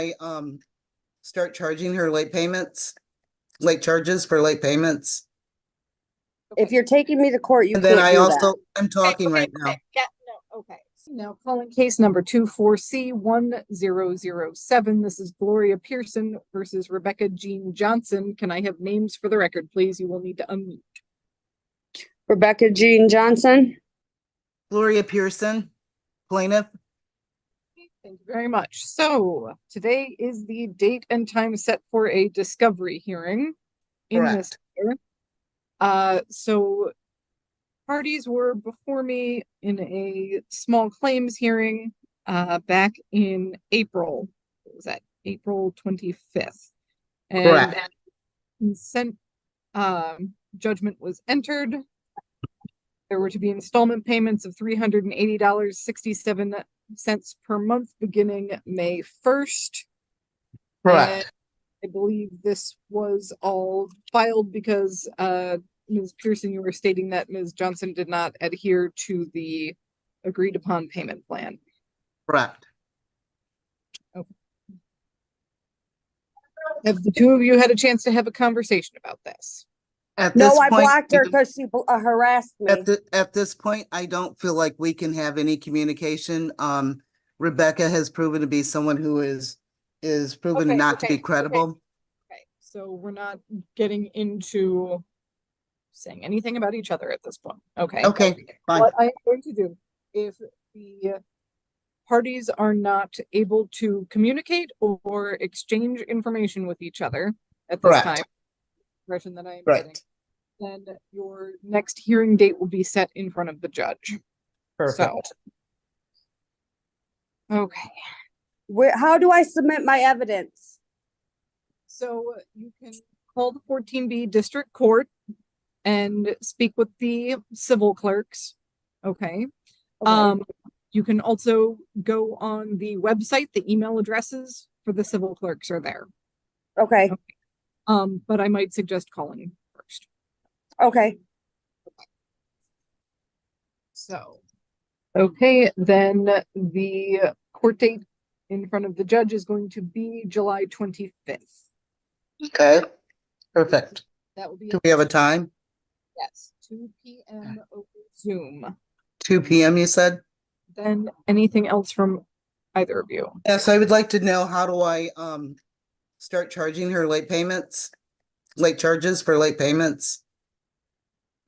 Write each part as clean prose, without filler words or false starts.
I start charging her late payments, late charges for late payments? If you're taking me to court, you And then can't I do also, that. I'm talking right now. Yeah, no, okay. Now calling case number 24C1007. This is Gloria Pearson versus Rebecca Jean Johnson. Can I have names for the record, please? You will need to unmute. Rebecca Jean Johnson. Gloria Pearson, plaintiff. Thank you very much. So today is the date and time set for a discovery hearing in this matter. So parties were before me in a small claims hearing back in April. What was that? April 25th. And consent judgment was entered. There were to be installment payments of $380.67 per month beginning May 1st. Correct. And I believe this was all filed because Ms. Pearson, you were stating that Ms. Johnson did not adhere to the agreed upon payment plan. Correct. Okay. Have the two of you had a chance to have a conversation about this? No, I blocked her because she harassed me. At this point, I don't feel like we can have any communication. Rebecca has proven to be someone who is proven not to be credible. Okay, so we're not getting into saying anything about each other at this point. Okay. Okay, fine. What I'm going to do, if the parties are not able to communicate or exchange information with each other at this time, impression that I am getting, then your next hearing date will be set in front of the judge. Perfect. So, okay. How do I submit my evidence? So you can call the 14B district court and speak with the civil clerks. Okay. You can also go on the website. The email addresses for the civil clerks are there. Okay. But I might suggest calling first. Okay. So, okay, then the court date in front of the judge is going to be July 25th. Okay, perfect. That will be. Do we have a time? Yes, 2 p.m. over Zoom. 2 p.m. you said? Then anything else from either of you? Yes, I would like to know, how do I start charging her late payments, late charges for late payments?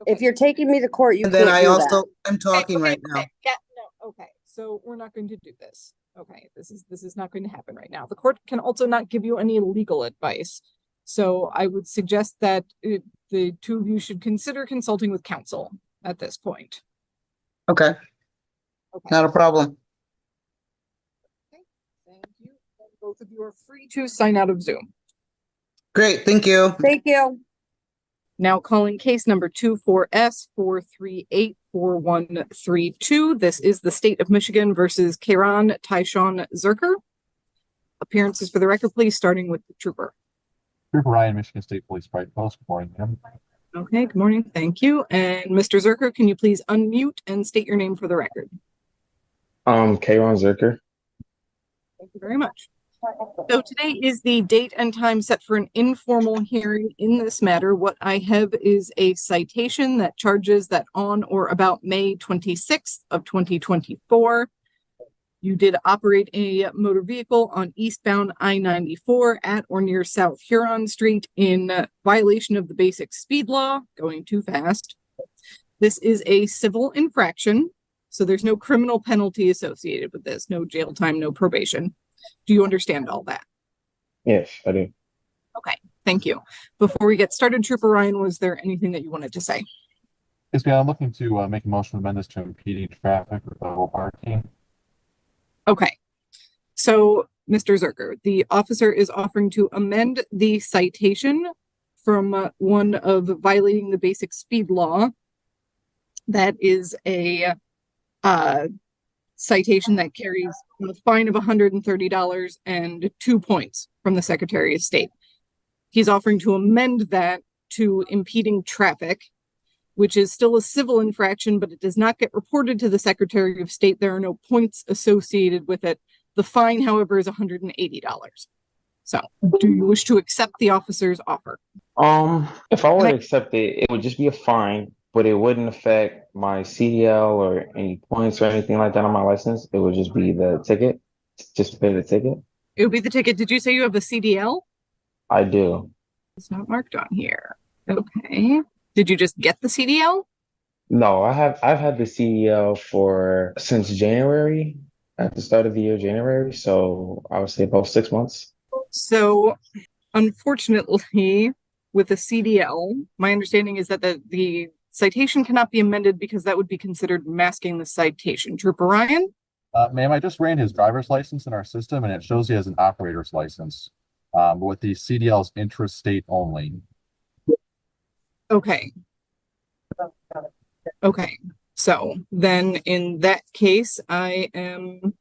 If you're taking me to court, you And then can't I do also, that. I'm talking right now. Yeah, no, okay. So we're not going to do this. Okay, this is not going to happen right now. The court can also not give you any legal advice. So I would suggest that the two of you should consider consulting with counsel at this point. Okay. Not a problem. Okay, thank you. And both of you are free to sign out of Zoom. Great, thank you. Thank you. Now calling case number 24S4384132. This is the state of Michigan versus Kieran Tyshawn Zerker. Appearances for the record, please, starting with the trooper. Trooper Ryan, Michigan State Police Pride Post. Good morning, ma'am. Okay, good morning. Thank you. And Mr. Zerker, can you please unmute and state your name for the record? Kieran Zerker. Thank you very much. So today is the date and time set for an informal hearing in this matter. What I have is a citation that charges that on or about May 26th of 2024, you did operate a motor vehicle on eastbound I-94 at or near South Huron Street in violation of the basic speed law, going too fast. This is a civil infraction, so there's no criminal penalty associated with this, no jail time, no probation. Do you understand all that? Yes, I do. Okay, thank you. Before we get started, Trooper Ryan, was there anything that you wanted to say? Yes, ma'am. I'm looking to make a motion to amend this to impeding traffic or double parking. Okay, so Mr. Zerker, the officer is offering to amend the citation from one of violating the basic speed law. That is a citation that carries a fine of $130 and 2 points from the Secretary of State. He's offering to amend that to impeding traffic, which is still a civil infraction, but it does not get reported to the Secretary of State. There are no points associated with it. The fine, however, is $180. So, do you wish to accept the officer's offer? If I were And to accept it, it would just be a fine, but it wouldn't affect my CDL or any points or anything like that on my license. It would just be the ticket, just to pay the ticket. It would be the ticket. Did you say you have a CDL? I do. It's not marked on here. Okay. Did you just get the CDL? No, I've had the CDL for since January, at the start of the year, January. So I would say about 6 months. So, unfortunately, with a CDL, my understanding is that the citation cannot be amended because that would be considered masking the citation. Trooper Ryan? Ma'am, I just ran his driver's license in our system and it shows he has an operator's license. But with the CDL's intrastate only. Okay. Okay. So then in that case, I am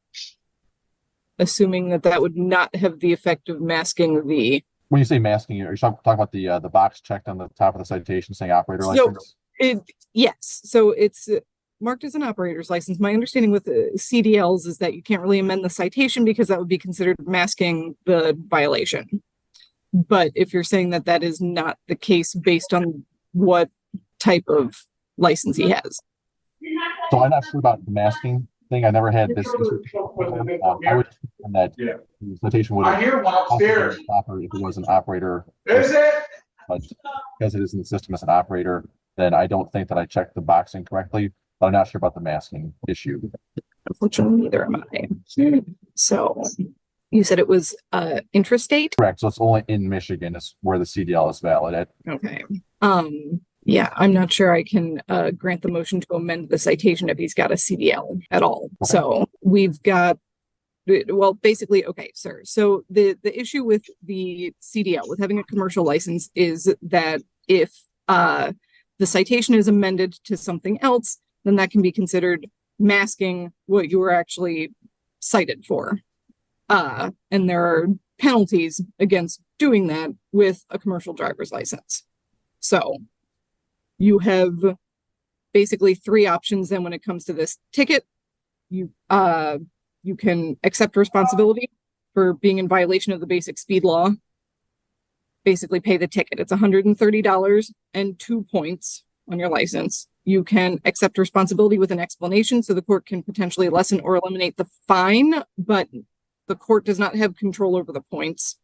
assuming that that would not have the effect of masking the. When you say masking, are you talking about the box checked on the top of the citation saying operator license? Yes. So it's marked as an operator's license. My understanding with CDLs is that you can't really amend the citation because that would be considered masking the violation. But if you're saying that that is not the case based on what type of license he has. So I'm not sure about the masking thing. I never had this issue. I would assume that the citation would have also been proper if it was an operator. But because it is in the system as an operator, then I don't think that I checked the box incorrectly. But I'm not sure about the masking issue. Unfortunately, neither am I. So you said it was intrastate? Correct. So it's only in Michigan is where the CDL is valid at. Okay. Yeah, I'm not sure I can grant the motion to amend the citation if he's got a CDL at all. Okay. So we've got, well, basically, okay, sir. So the issue with the CDL, with having a commercial license, is that if the citation is amended to something else, then that can be considered masking what you were actually cited for. And there are penalties against doing that with a commercial driver's license. So you have basically three options then when it comes to this ticket. You can accept responsibility for being in violation of the basic speed law. Basically pay the ticket. It's $130 and 2 points on your license. You can accept responsibility with an explanation so the court can potentially lessen or eliminate the fine, but the court does not have control over the points.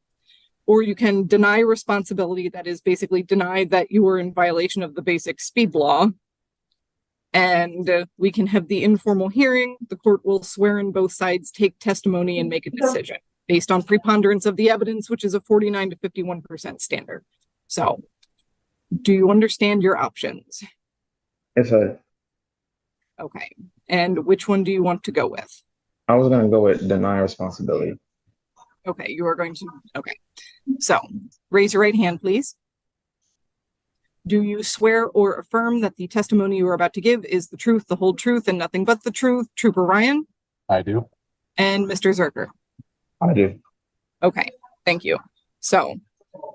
Or you can deny responsibility, that is basically deny that you were in violation of the basic speed law. And we can have the informal hearing. The court will swear in both sides, take testimony, and make a decision based on preponderance of the evidence, which is a 49 to 51% standard. So, do you understand your options? Yes, sir. Okay. And which one do you want to go with? I was gonna go with deny responsibility. Okay, you are going to, okay. So, raise your right hand, please. Do you swear or affirm that the testimony you are about to give is the truth, the whole truth, and nothing but the truth? Trooper Ryan? I do. And Mr. Zerker? I do. Okay, thank you. So,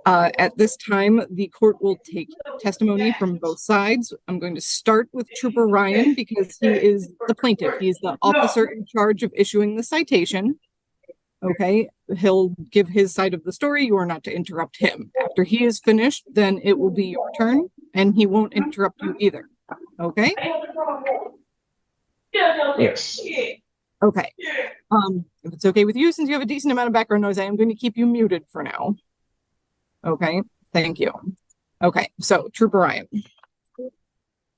at this time, the court will take testimony from both sides. I'm going to start with Trooper Ryan because he is the plaintiff. He's the officer in charge of issuing the citation. Okay, he'll give his side of the story. You are not to interrupt him. After he is finished, then it will be your turn, and he won't interrupt you either. Okay? Yes. Okay. If it's okay with you, since you have a decent amount of background noise, I am going to keep you muted for now. Okay, thank you. Okay, so Trooper Ryan.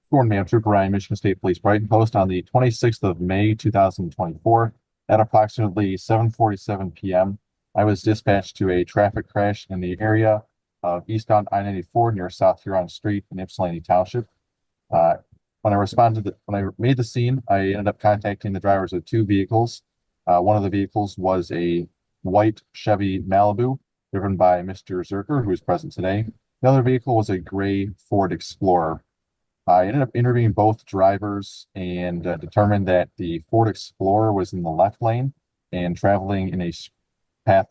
Sworn ma'am, Trooper Ryan, Michigan State Police, Brighton Post on the 26th of May, 2024. At approximately 7:47 p.m., I was dispatched to a traffic crash in the area of eastbound I-94 near South Huron Street in Ypsilanti Township. When I made the scene, I ended up contacting the drivers of two vehicles. One of the vehicles was a white Chevy Malibu driven by Mr. Zerker, who is present today. The other vehicle was a gray Ford Explorer. I ended up interviewing both drivers and determined that the Ford Explorer was in the left lane and traveling in a path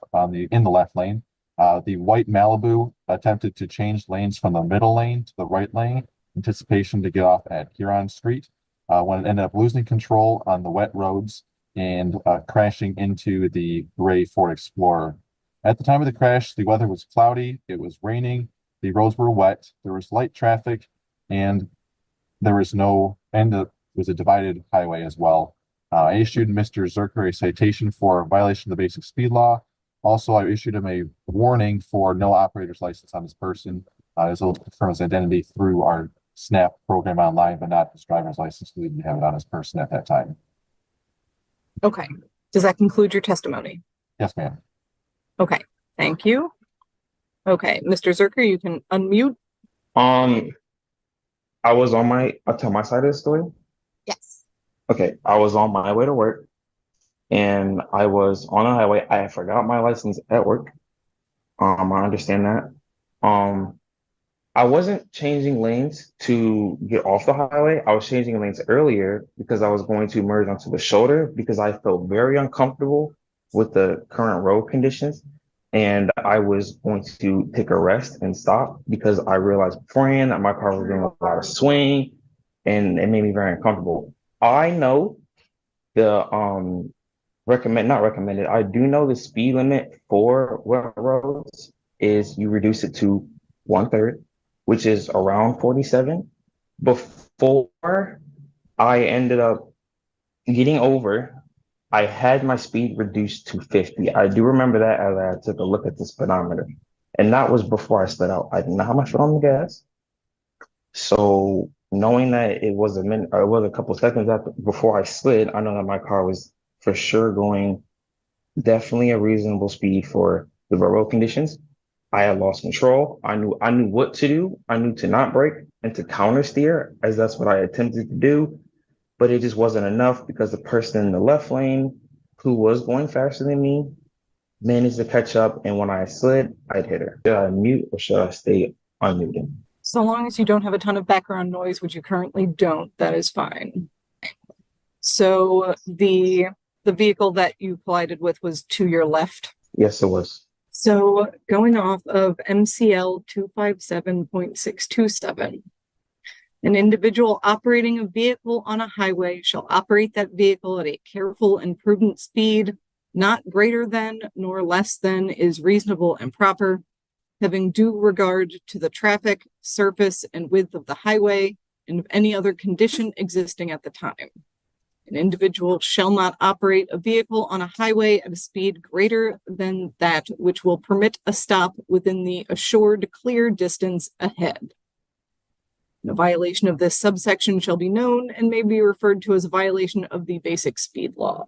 in the left lane. The white Malibu attempted to change lanes from the middle lane to the right lane, anticipation to get off at Huron Street. When it ended up losing control on the wet roads, and crashing into the gray Ford Explorer. At the time of the crash, the weather was cloudy, it was raining, the roads were wet, there was light traffic, and there was it was a divided highway as well. I issued Mr. Zerker a citation for violation of the basic speed law. Also, I issued him a warning for no operator's license on this person. As well as confirm his identity through our SNAP program online, but not his driver's license. We didn't have it on his person at that time. Okay. Does that conclude your testimony? Yes, ma'am. Okay. Thank you. Okay. Mr. Zerker, you can unmute. I'll tell my side of the story. Yes. Okay. I was on my way to work and I was on a highway. I forgot my license at work. I understand that. I wasn't changing lanes to get off the highway. I was changing lanes earlier because I was going to merge onto the shoulder because I felt very uncomfortable with the current road conditions. And I was going to take a rest and stop because I realized beforehand that my car was doing a lot of swing and it made me very uncomfortable. I know the not recommended. I do know the speed limit for wet roads is you reduce it to 1/3, which is around 47. Before I ended up getting over, I had my speed reduced to 50. I do remember that as I took a look at the speedometer. And that was before I slid out. I did not have my foot on the gas. So knowing that it was a minute, or it was a couple seconds before I slid, I know that my car was for sure going definitely a reasonable speed for the road conditions. I had lost control. I knew what to do. I knew to not brake and to counter steer, as that's what I attempted to do. But it just wasn't enough because the person in the left lane who was going faster than me managed to catch up. And when I slid, I'd hit her. Should I mute or should I stay unmuted? So long as you don't have a ton of background noise, which you currently don't, that is fine. So the vehicle that you collided with was to your left? Yes, it was. So going off of MCL 257.627, an individual operating a vehicle on a highway shall operate that vehicle at a careful and prudent speed, not greater than nor less than is reasonable and proper, having due regard to the traffic, surface, and width of the highway, and of any other condition existing at the time. An individual shall not operate a vehicle on a highway at a speed greater than that which will permit a stop within the assured clear distance ahead. A violation of this subsection shall be known and may be referred to as a violation of the basic speed law.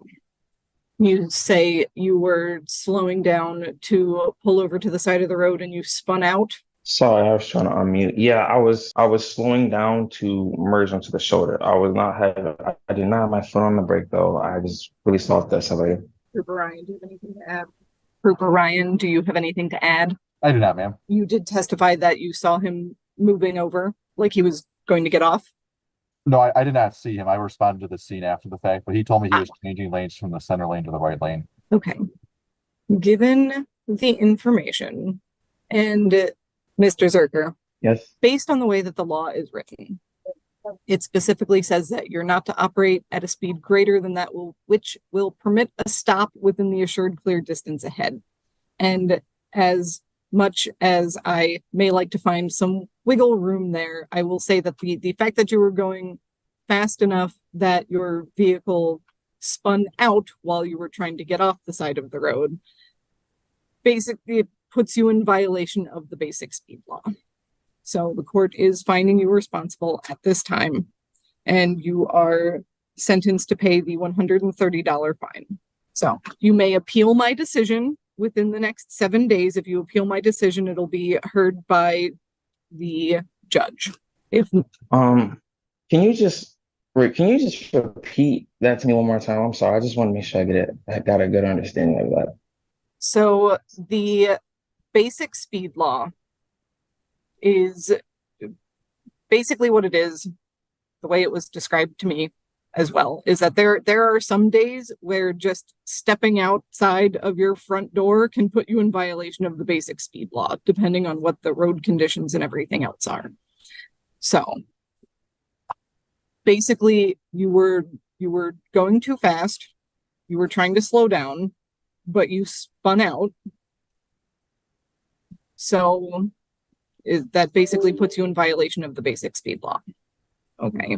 You say you were slowing down to pull over to the side of the road and you spun out. Sorry, I was trying to unmute. Yeah, I was slowing down to merge onto the shoulder. I did not have my foot on the brake though. I was really soft accelerator. Trooper Ryan, do you have anything to add? Trooper Ryan, do you have anything to add? I do not, ma'am. You did testify that you saw him moving over, like he was going to get off? No, I did not see him. I responded to the scene after the fact, but he told me he was changing lanes from the center lane to the right lane. Okay. Given the information and Mr. Zerker, yes, based on the way that the law is written, it specifically says that you're not to operate at a speed greater than that which will permit a stop within the assured clear distance ahead. And as much as I may like to find some wiggle room there, I will say that the fact that you were going fast enough that your vehicle spun out while you were trying to get off the side of the road basically puts you in violation of the basic speed law. So the court is finding you responsible at this time, and you are sentenced to pay the $130 fine. So you may appeal my decision within the next 7 days. If you appeal my decision, it'll be heard by the judge. can you just repeat that to me one more time? I'm sorry. I just want to make sure I got a good understanding of that. So the basic speed law is basically what it is, the way it was described to me as well, is that there are some days where just stepping outside of your front door can put you in violation of the basic speed law, depending on what the road conditions and everything else are. So basically you were going too fast. You were trying to slow down, but you spun out. So that basically puts you in violation of the basic speed law. Okay.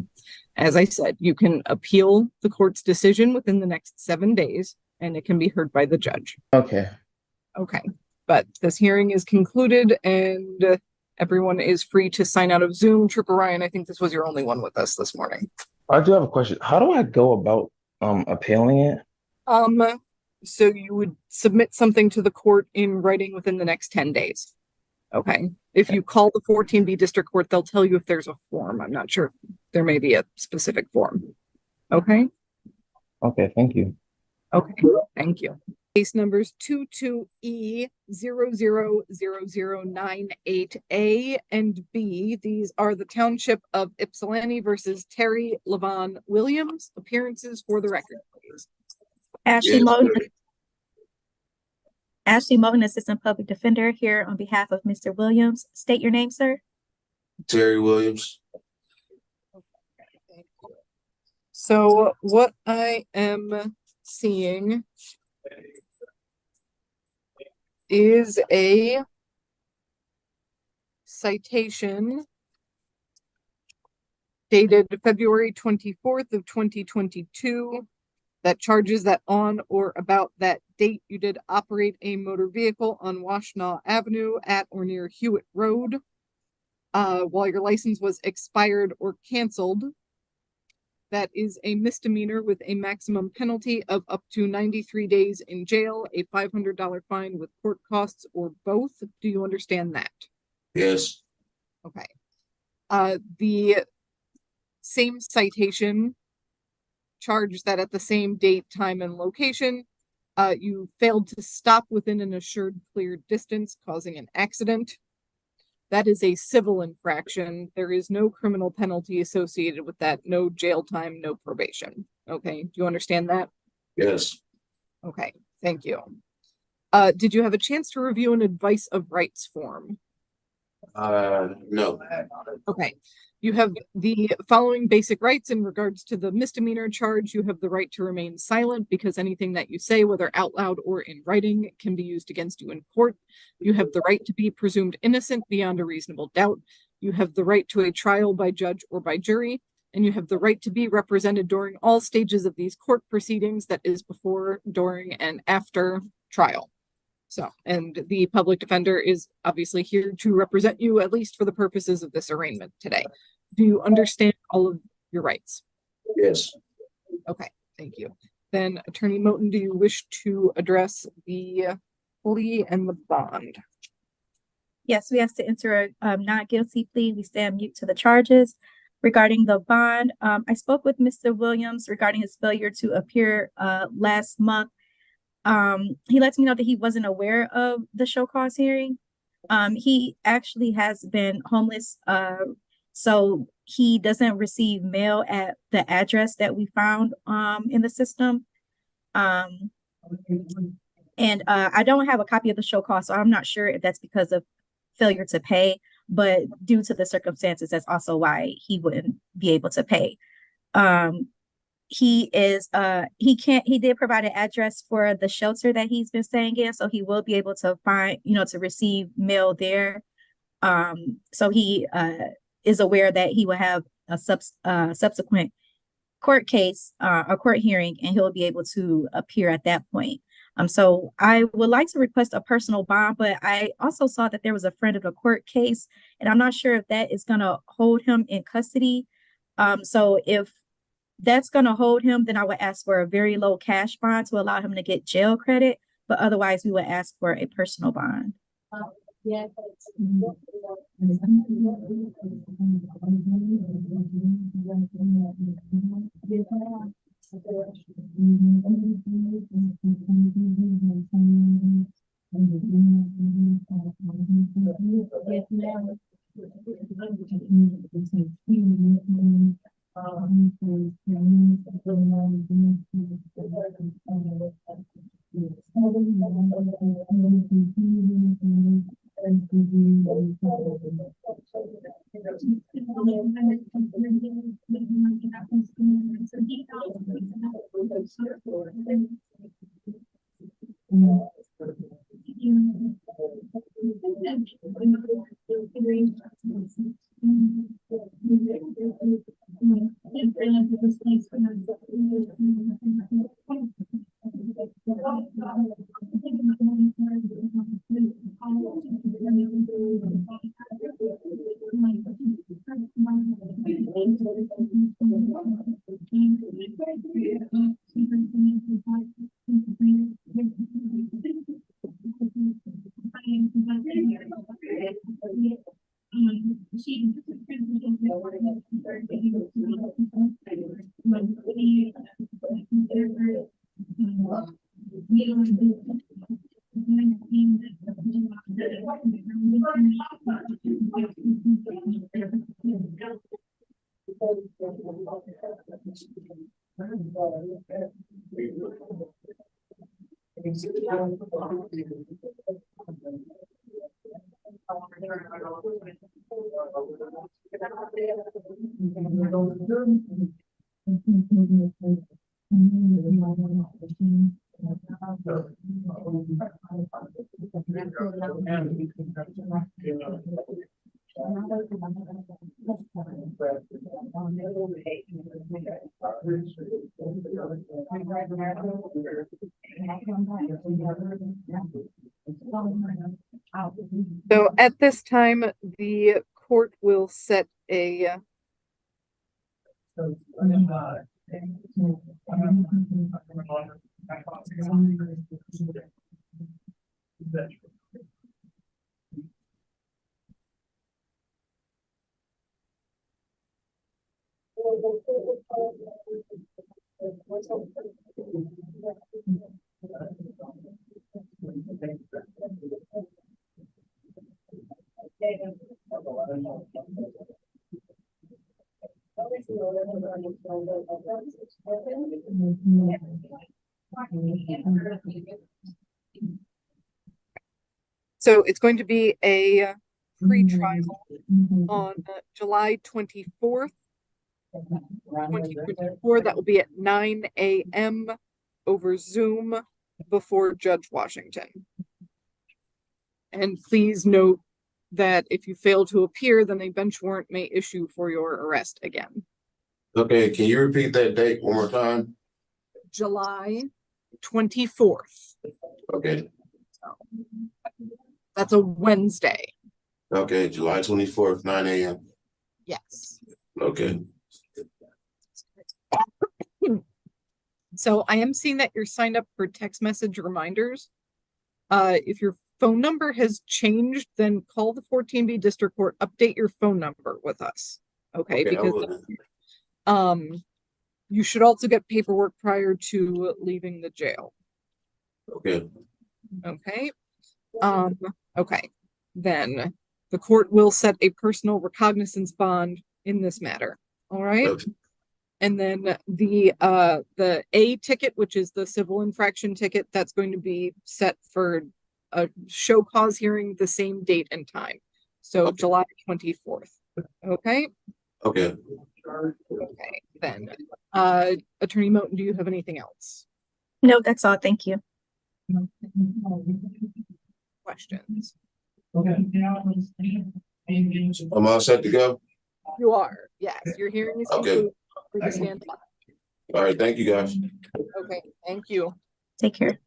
As I said, you can appeal the court's decision within the next 7 days, and it can be heard by the judge. Okay. Okay. But this hearing is concluded, and everyone is free to sign out of Zoom. Trooper Ryan, I think this was your only one with us this morning. I do have a question. How do I go about appealing it? So you would submit something to the court in writing within the next 10 days. Okay. If you call the 14B district court, they'll tell you if there's a form. I'm not sure. There may be a specific form. Okay. Okay, thank you. Okay, thank you. Case numbers 22E000098A and B. These are the Township of Ypsilanti versus Terry Levon Williams. Appearances for the record, please. Ashley Moten, Assistant Public Defender, here on behalf of Mr. Williams. State your name, sir. Terry Williams. So what I am seeing is a citation dated February 24th of 2022 that charges that on or about that date you did operate a motor vehicle on Washtenaw Avenue at or near Hewitt Road while your license was expired or canceled. That is a misdemeanor with a maximum penalty of up to 93 days in jail, a $500 fine with court costs, or both. Do you understand that? Yes. Okay. The same citation charged that at the same date, time, and location, you failed to stop within an assured clear distance, causing an accident. That is a civil infraction. There is no criminal penalty associated with that. No jail time, no probation. Okay. Do you understand that? Yes. Okay. Thank you. Did you have a chance to review an advice of rights form? No. Okay. You have the following basic rights in regards to the misdemeanor charge. You have the right to remain silent because anything that you say, whether out loud or in writing, can be used against you in court. You have the right to be presumed innocent beyond a reasonable doubt. You have the right to a trial by judge or by jury, and you have the right to be represented during all stages of these court proceedings, that is before, during, and after trial. So, and the public defender is obviously here to represent you, at least for the purposes of this arraignment today. Do you understand all of your rights? Yes. Okay, thank you. Then, Attorney Moten, do you wish to address the plea and the bond? Yes, we have to enter a not guilty plea. We stand mute to the charges. Regarding the bond, I spoke with Mr. Williams regarding his failure to appear last month. He lets me know that he wasn't aware of the show cause hearing. He actually has been homeless, so he doesn't receive mail at the address that we found in the system. And I don't have a copy of the show cause, so I'm not sure if that's because of failure to pay, but due to the circumstances, that's also why he wouldn't be able to pay. He did provide an address for the shelter that he's been staying in, so he will be able to find, to receive mail there. So he is aware that he will have a subsequent court case, a court hearing, and he'll be able to appear at that point. So I would like to request a personal bond, but I also saw that there was a friend of the court case, and I'm not sure if that is going to hold him in custody. So if that's going to hold him, then I would ask for a very low cash bond to allow him to get jail credit, but otherwise we would ask for a personal bond. So at this time, the court will set a So it's going to be a pre-trial on July 24th, 2024. That will be at 9 a.m. over Zoom before Judge Washington. And please note that if you fail to appear, then a bench warrant may issue for your arrest again. Okay, can you repeat that date one more time? July 24th. Okay, That's a Wednesday. okay, July 24th, 9 a.m. Yes. Okay, So I am seeing that you're signed up for text message reminders. If your phone number has changed, then call the 14B District Court, update your phone number with us. Okay, okay, I because will. you should also get paperwork prior to leaving the jail. Okay, Okay. Okay. Then the court will set a personal recognizance bond in this matter. All right. okay, And then the A ticket, which is the civil infraction ticket, that's going to be set for a show cause hearing the same date and time. So okay. July 24th. Okay. Okay. Okay. Then Attorney Moten, do you have anything else? No, that's all. Thank you. Questions? I'm all set to go? You are. Yes. Your hearing is Okay. concluded. For the stand by. All right, thank you, guys. Okay. Thank you. Take care.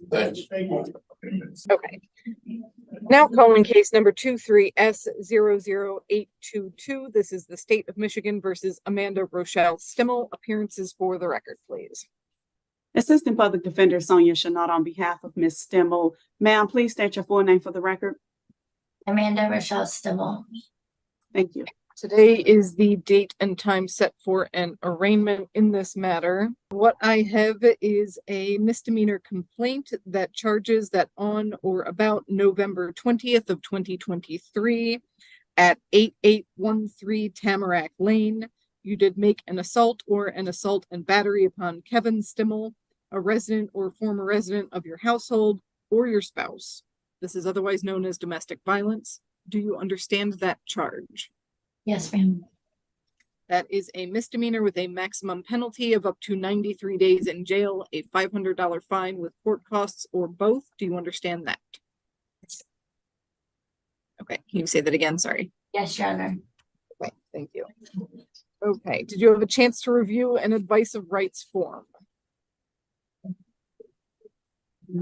Thanks. Okay. Now calling case number 23S00822. This is the State of Michigan versus Amanda Rochelle Stimmel. Appearances for the record, please. Assistant Public Defender Sonia Chanot on behalf of Ms. Stimmel. Ma'am, please state your full name for the record. Amanda Rochelle Stimmel. Thank you. Today is the date and time set for an arraignment in this matter. What I have is a misdemeanor complaint that charges that on or about November 20th of 2023 at 8813 Tamarack Lane, you did make an assault or an assault and battery upon Kevin Stimmel, a resident or former resident of your household or your spouse. This is otherwise known as domestic violence. Do you understand that charge? Yes, ma'am. That is a misdemeanor with a maximum penalty of up to 93 days in jail, a $500 fine with court costs, or both. Do you understand that? Okay, can you say that again? Sorry. Yes, Your Honor. Okay, thank you. Okay, did you have a chance to review an advice of rights form?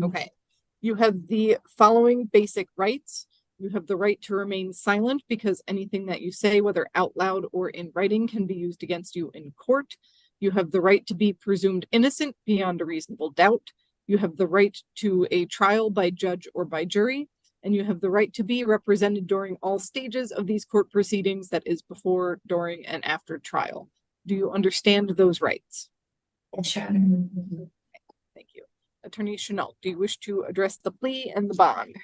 Okay, you have the following basic rights. You have the right to remain silent because anything that you say, whether out loud or in writing, can be used against you in court. You have the right to be presumed innocent beyond a reasonable doubt. You have the right to a trial by judge or by jury. And you have the right to be represented during all stages of these court proceedings, that is before, during, and after trial. Do you understand those rights? Yes, Your Honor. Thank you. Attorney Chanel, do you wish to address the plea and the bond?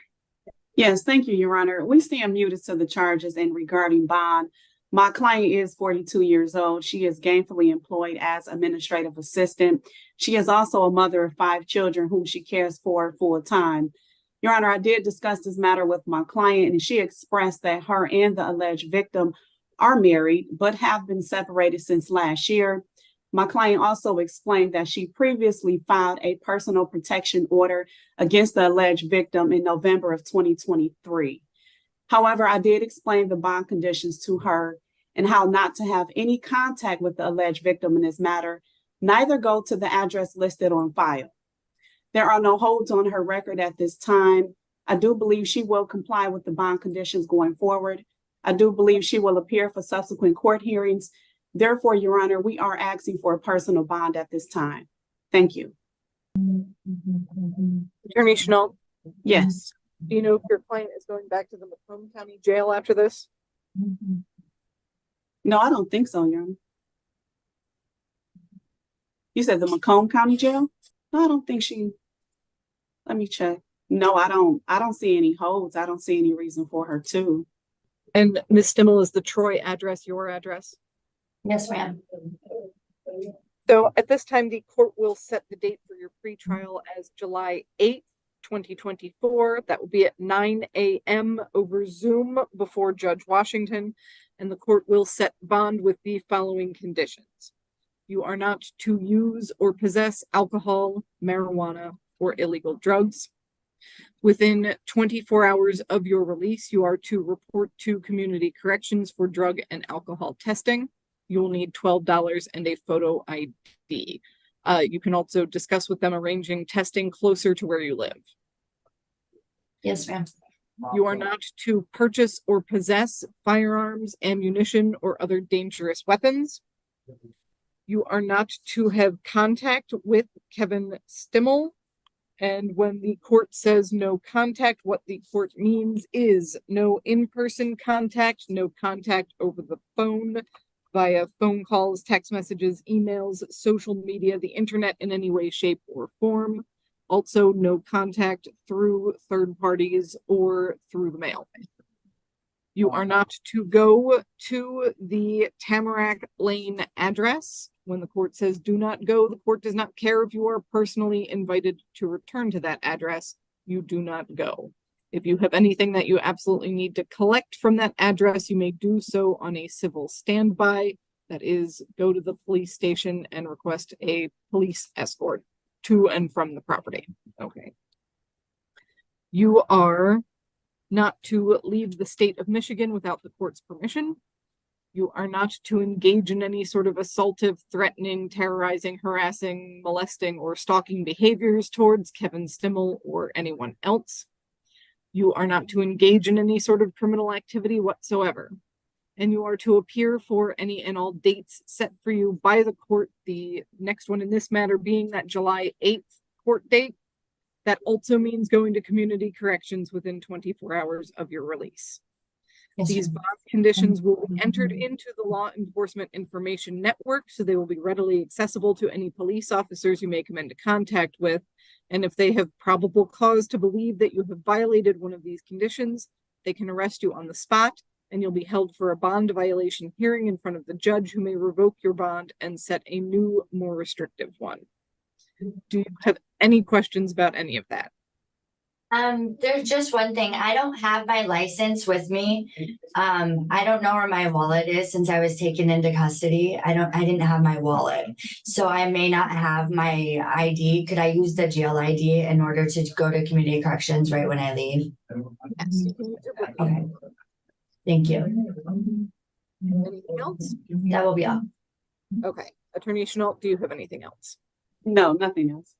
Yes, thank you, Your Honor. We stand muted to the charges and regarding bond. My client is 42 years old. She is gainfully employed as administrative assistant. She is also a mother of 5 children whom she cares for full time. Your Honor, I did discuss this matter with my client, and she expressed that her and the alleged victim are married, but have been separated since last year. My client also explained that she previously filed a personal protection order against the alleged victim in November of 2023. However, I did explain the bond conditions to her and how not to have any contact with the alleged victim in this matter, neither go to the address listed on file. There are no holds on her record at this time. I do believe she will comply with the bond conditions going forward. I do believe she will appear for subsequent court hearings. Therefore, Your Honor, we are asking for a personal bond at this time. Thank you. Attorney Chanel, Yes. do you know if your client is going back to the Macomb County Jail after this? No, I don't think so, Your Honor. You said the Macomb County Jail? No, I don't think she. Let me check. No, I don't see any holds. I don't see any reason for her to. And Ms. Stimmel, is the Troy address your address? Yes, ma'am. So at this time, the court will set the date for your pretrial as July 8th, 2024. That will be at 9 a.m. over Zoom before Judge Washington, and the court will set bond with the following conditions. You are not to use or possess alcohol, marijuana, or illegal drugs. Within 24 hours of your release, you are to report to community corrections for drug and alcohol testing. You will need $12 and a photo ID. You can also discuss with them arranging testing closer to where you live. Yes, ma'am. You are not to purchase or possess firearms, ammunition, or other dangerous weapons. You are not to have contact with Kevin Stimmel. And when the court says no contact, what the court means is no in-person contact, no contact over the phone, via phone calls, text messages, emails, social media, the internet in any way, shape, or form. Also, no contact through third parties or through the mail. You are not to go to the Tamarack Lane address. When the court says do not go, the court does not care if you are personally invited to return to that address. You do not go. If you have anything that you absolutely need to collect from that address, you may do so on a civil standby. That is, go to the police station and request a police escort to and from the property. Okay. You are not to leave the state of Michigan without the court's permission. You are not to engage in any sort of assaultive, threatening, terrorizing, harassing, molesting, or stalking behaviors towards Kevin Stimmel or anyone else. You are not to engage in any sort of criminal activity whatsoever. And you are to appear for any and all dates set for you by the court, the next one in this matter being that July 8th court date. That also means going to community corrections within 24 hours of your release. Yes, These ma'am. bond conditions will be entered into the law enforcement information network, so they will be readily accessible to any police officers you may come into contact with. And if they have probable cause to believe that you have violated one of these conditions, they can arrest you on the spot, and you'll be held for a bond violation hearing in front of the judge, who may revoke your bond and set a new, more restrictive one. Do you have any questions about any of that? There's just one thing. I don't have my license with me. I don't know where my wallet is since I was taken into custody. I didn't have my wallet. So I may not have my ID. Could I use the jail ID in order to go to community corrections right when I leave? Yes, you can use your birth. Okay. Thank you. Anything else? That will be all. Okay. Attorney Chenault, do you have anything else? No, nothing else.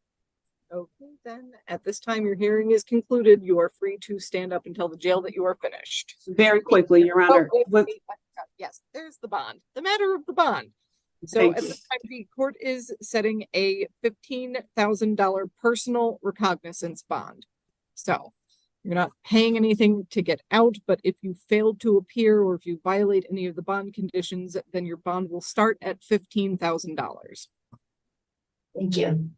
Okay, then at this time, your hearing is concluded. You are free to stand up and tell the jail that you are finished. Very quickly, Your Honor. Yes, there's the bond, the matter of the bond. So Thank at you. this time, the court is setting a $15,000 personal recognizance bond. So you're not paying anything to get out, but if you fail to appear or if you violate any of the bond conditions, then your bond will start at $15,000. Thank you.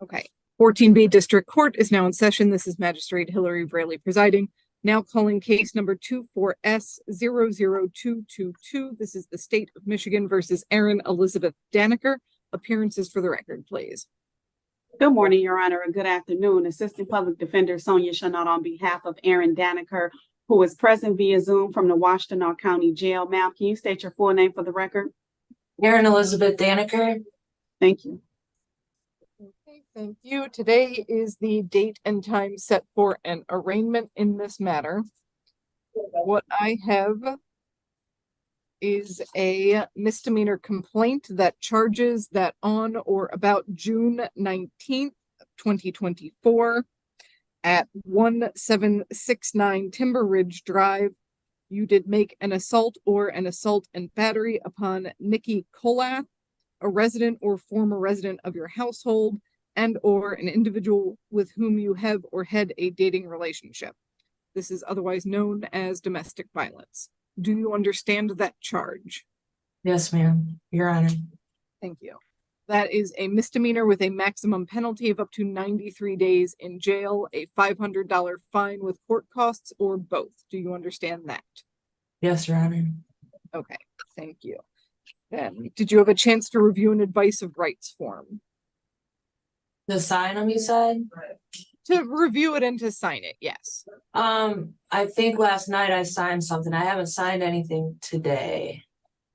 Okay. 14B District Court is now in session. This is Magistrate Hillary Braley presiding. Now calling case number 24S00222. This is the State of Michigan versus Erin Elizabeth Daniker. Appearances for the record, please. Good morning, Your Honor, and good afternoon. Assistant Public Defender Sonia Chenault on behalf of Erin Daniker, who is present via Zoom from the Washtenaw County Jail. Ma'am, can you state your full name for the record? Erin Elizabeth Daniker. Thank you. Okay, thank you. Today is the date and time set for an arraignment in this matter. What I have is a misdemeanor complaint that charges that on or about June 19th, 2024 at 1769 Timber Ridge Drive, you did make an assault or an assault and battery upon Nikki Kolath, a resident or former resident of your household, and or an individual with whom you have or had a dating relationship. This is otherwise known as domestic violence. Do you understand that charge? Yes, ma'am. Your Honor. Thank you. That is a misdemeanor with a maximum penalty of up to 93 days in jail, a $500 fine with court costs, or both. Do you understand that? Yes, Your Honor. Okay, thank you. Then, did you have a chance to review an advice of rights form? To sign them, you said? To review it and to sign it, yes. I think last night I signed something. I haven't signed anything today.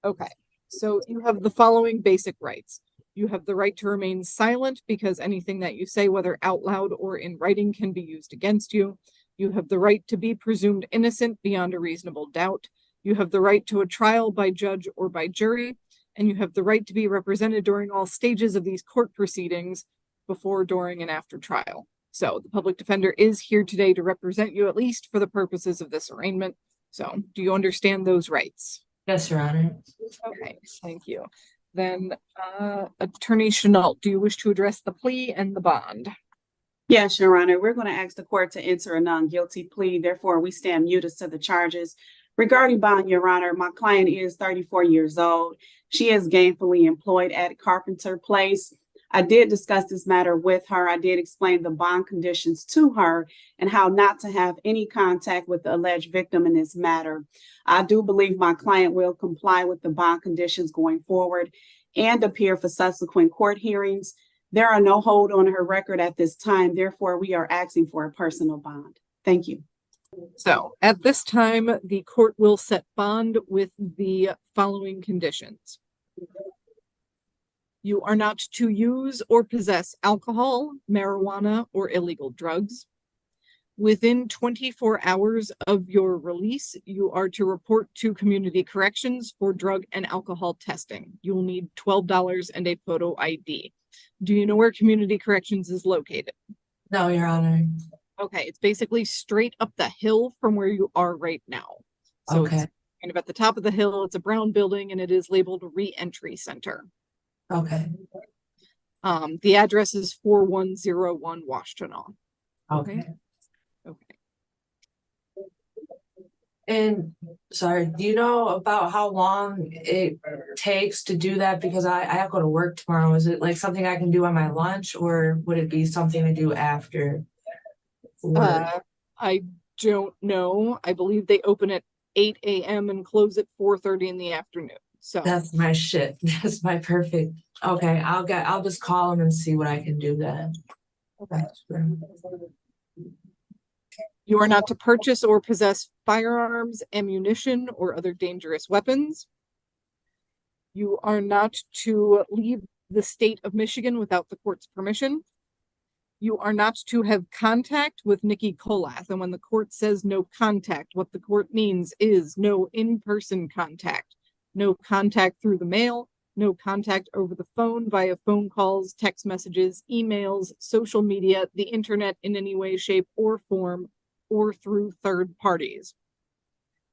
Okay, so you have the following basic rights. You have the right to remain silent because anything that you say, whether out loud or in writing, can be used against you. You have the right to be presumed innocent beyond a reasonable doubt. You have the right to a trial by judge or by jury, and you have the right to be represented during all stages of these court proceedings, before, during, and after trial. So the public defender is here today to represent you, at least for the purposes of this arraignment. So do you understand those rights? Yes, Your Honor. Okay, thank you. Then, Attorney Chenault, do you wish to address the plea and the bond? Yes, Your Honor. We're going to ask the court to enter a non-guilty plea. Therefore, we stand muted to the charges. Regarding bond, Your Honor, my client is 34 years old. She is gainfully employed at Carpenter Place. I did discuss this matter with her. I did explain the bond conditions to her and how not to have any contact with the alleged victim in this matter. I do believe my client will comply with the bond conditions going forward and appear for subsequent court hearings. There are no hold on her record at this time. Therefore, we are asking for a personal bond. Thank you. So at this time, the court will set bond with the following conditions. You are not to use or possess alcohol, marijuana, or illegal drugs. Within 24 hours of your release, you are to report to community corrections for drug and alcohol testing. You will need $12 and a photo ID. Do you know where community corrections is located? No, Your Honor. Okay, it's basically straight up the hill from where you are right now. So Okay. it's kind of at the top of the hill. It's a brown building and it is labeled Re-Entry Center. Okay. The address is 4101 Washtenaw. Okay. Okay. And sorry, do you know about how long it takes to do that? Because I have to go to work tomorrow. Is it like something I can do on my lunch, or would it be something to do after work? I don't know. I believe they open at 8 a.m. and close at 4:30 in the afternoon. So That's my shit. That's my perfect. Okay, I'll just call them and see what I can do then. okay. You are not to purchase or possess firearms, ammunition, or other dangerous weapons. You are not to leave the state of Michigan without the court's permission. You are not to have contact with Nikki Kolath. And when the court says no contact, what the court means is no in-person contact, no contact through the mail, no contact over the phone via phone calls, text messages, emails, social media, the internet in any way, shape, or form, or through third parties.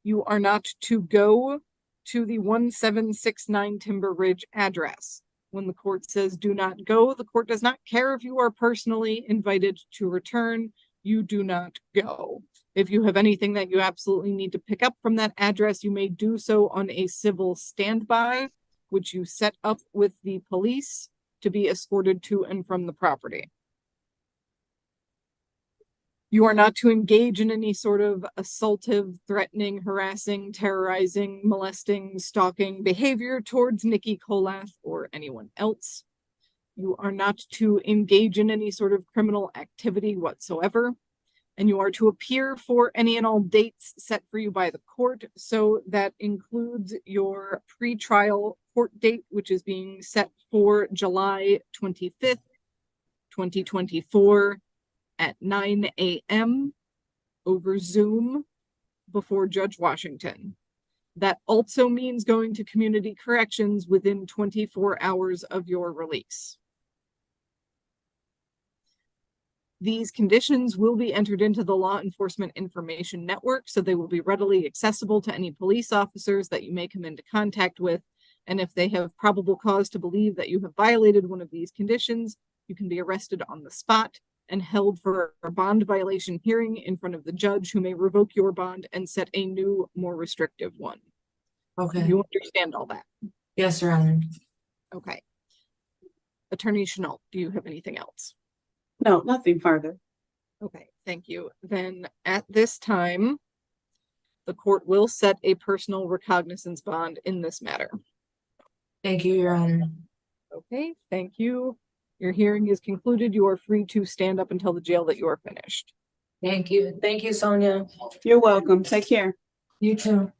You are not to go to the 1769 Timber Ridge address. When the court says do not go, the court does not care if you are personally invited to return. You do not go. If you have anything that you absolutely need to pick up from that address, you may do so on a civil standby, which you set up with the police to be escorted to and from the property. You are not to engage in any sort of assaultive, threatening, harassing, terrorizing, molesting, stalking behavior towards Nikki Kolath or anyone else. You are not to engage in any sort of criminal activity whatsoever. And you are to appear for any and all dates set for you by the court. So that includes your pretrial court date, which is being set for July 25th, 2024. At 9 a.m. over Zoom before Judge Washington. That also means going to community corrections within 24 hours of your release. These conditions will be entered into the Law Enforcement Information Network, so they will be readily accessible to any police officers that you may come into contact with. And if they have probable cause to believe that you have violated one of these conditions, you can be arrested on the spot and held for a bond violation hearing in front of the judge, who may revoke your bond and set a new, more restrictive one. Okay. You understand all that? Yes, Your Honor. Okay. Attorney Chenault, do you have anything else? No, nothing further. Okay, thank you. Then at this time, the court will set a personal recognizance bond in this matter. Thank you, Your Honor. Okay, thank you. Your hearing is concluded. You are free to stand up and tell the jail that you are finished. Thank you. Thank you, Sonia. You're welcome. Take care. You too.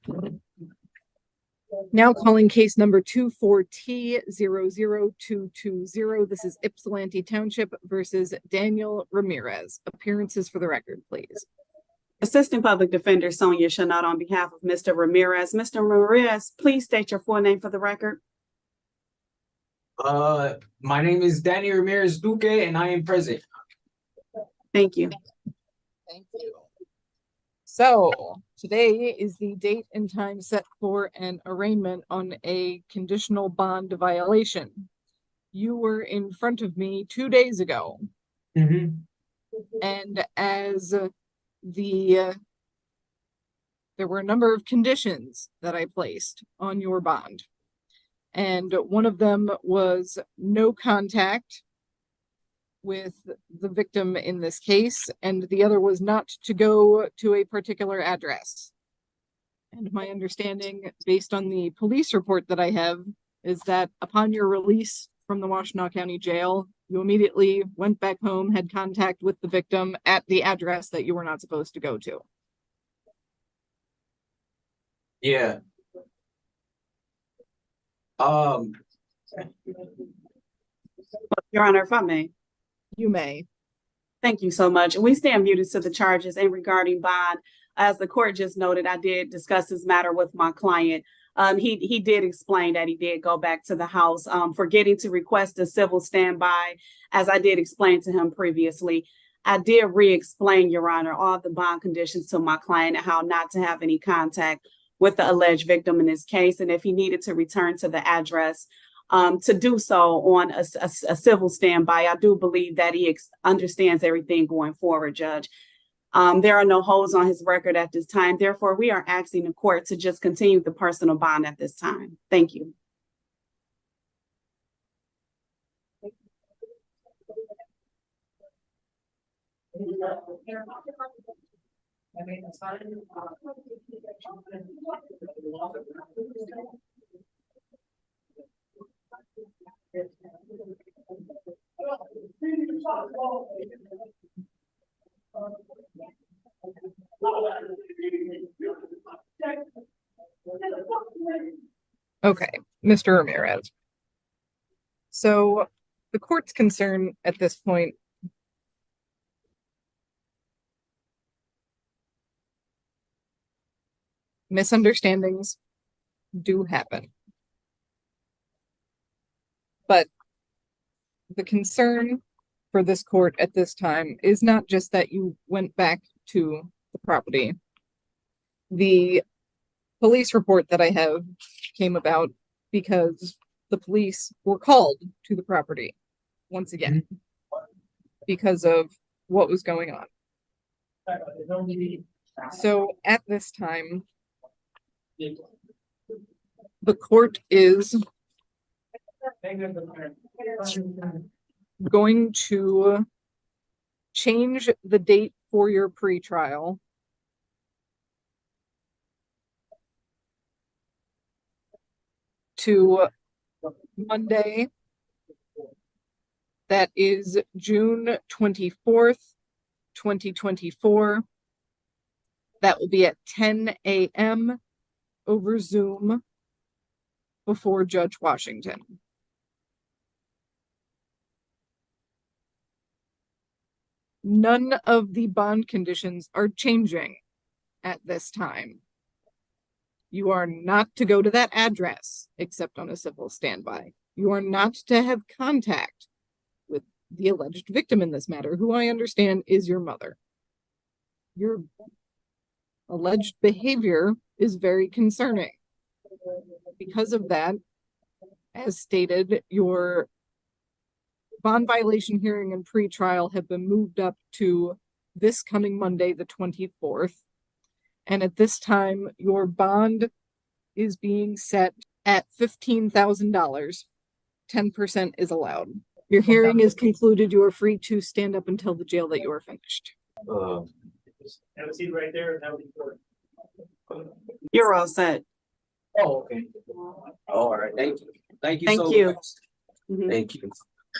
Now calling case number 24T00220. This is Ypsilanti Township versus Daniel Ramirez. Appearances for the record, please. Assistant Public Defender Sonia Chenault on behalf of Mr. Ramirez. Mr. Ramirez, please state your full name for the record. My name is Danny Ramirez Duque, and I am present. Thank you. Thank you. So today is the date and time set for an arraignment on a conditional bond violation. You were in front of me 2 days ago. Mm-hmm. And as there were a number of conditions that I placed on your bond. And one of them was no contact with the victim in this case, and the other was not to go to a particular address. And my understanding, based on the police report that I have, is that upon your release from the Washtenaw County Jail, you immediately went back home, had contact with the victim at the address that you were not supposed to go to. Yeah. Your Honor, if I may. You may. Thank you so much. We stand muted to the charges and regarding bond. As the court just noted, I did discuss this matter with my client. He did explain that he did go back to the house, forgetting to request a civil standby, as I did explain to him previously. I did re-explain, Your Honor, all the bond conditions to my client and how not to have any contact with the alleged victim in this case. And if he needed to return to the address, to do so on a civil standby. I do believe that he understands everything going forward, Judge. There are no holds on his record at this time. Therefore, we are asking the court to just continue the personal bond at this time. Thank you. Okay, Mr. Ramirez. So the court's concern at this point misunderstandings do happen. But the concern for this court at this time is not just that you went back to the property. The police report that I have came about because the police were called to the property once again because of what was going on. So at this time, the court is going to change the date for your pretrial to Monday, that is June 24th, 2024. That will be at 10 a.m. over Zoom before Judge Washington. None of the bond conditions are changing at this time. You are not to go to that address except on a civil standby. You are not to have contact with the alleged victim in this matter, who I understand is your mother. Your alleged behavior is very concerning. Because of that, as stated, your bond violation hearing and pretrial have been moved up to this coming Monday, the 24th. And at this time, your bond is being set at $15,000. 10% is allowed. Your hearing is concluded. You are free to stand up and tell the jail that you are finished. Have a seat right there. You're all set. Oh, okay. All right, thank you. Thank you Thank so you. much. Mhm. Thank you.